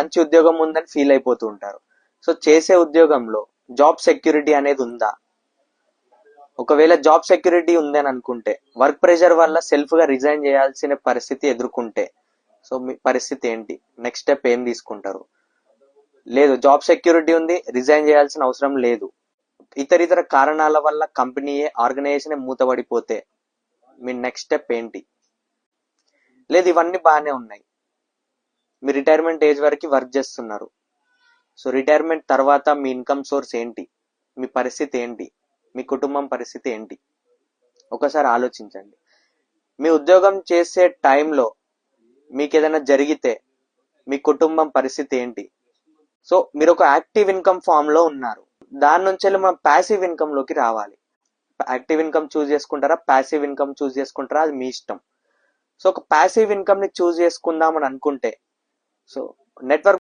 మంచి ఉద్యోగం ఉందని ఫీల్ అయిపోతూ ఉంటారు. సో చేసే ఉద్యోగంలో జాబ్ సెక్యూరిటీ అనేది ఉందా? ఒకవేళ జాబ్ సెక్యూరిటీ ఉందని అనుకుంటే వర్క్ ప్రెషర్ వల్ల సెల్ఫ్ గా రిజైన్ చేయాల్సిన పరిస్థితి ఎదుర్కొంటే సో మీ పరిస్థితి ఏంటి? నెక్స్ట్ స్టెప్ ఏం తీసుకుంటారు? లేదు, జాబ్ సెక్యూరిటీ ఉంది, రిజైన్ చేయాల్సిన అవసరం లేదు, ఇతర కారణాల వల్ల కంపెనీయే ఆర్గనైజేషన్ మూతబడిపోతే మీ నెక్స్ట్ స్టెప్ ఏంటి? లేదు, ఇవన్నీ బాగానే ఉన్నాయి, మీ రిటైర్మెంట్ ఏజ్ వరకు వర్క్ చేస్తున్నారు, సో రిటైర్మెంట్ తర్వాత మీ ఇన్కమ్ సోర్స్ ఏంటి? మీ పరిస్థితి ఏంటి? మీ కుటుంబం పరిస్థితి ఏంటి? ఒకసారి ఆలోచించండి. మీ ఉద్యోగం చేసే టైంలో మీకు ఏదైనా జరిగితే మీ కుటుంబం పరిస్థితి ఏంటి? సో మీరు ఒక యాక్టివ్ ఇన్కమ్ ఫామ్ లో ఉన్నారు, దాని నుంచి మనం ప్యాసివ్ ఇన్కమ్ లోకి రావాలి. యాక్టివ్ ఇన్కమ్ చూస్ చేసుకుంటారా, ప్యాసివ్ ఇన్కమ్ చూస్ చేసుకుంటారా, అది మీ ఇష్టం. సో ఒక ప్యాసివ్ ఇన్కమ్ ని చూస్ చేసుకుందాం అని అనుకుంటే సో నెట్వర్క్